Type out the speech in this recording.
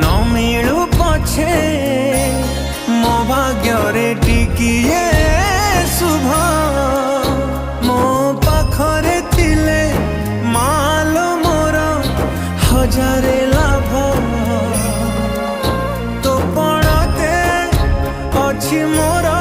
न मिलू पछे मो भाग्य टिकिए शुभ मो पाखरे थिले माल मोर हजारे लाभ तो पड़ते अच्छी मोर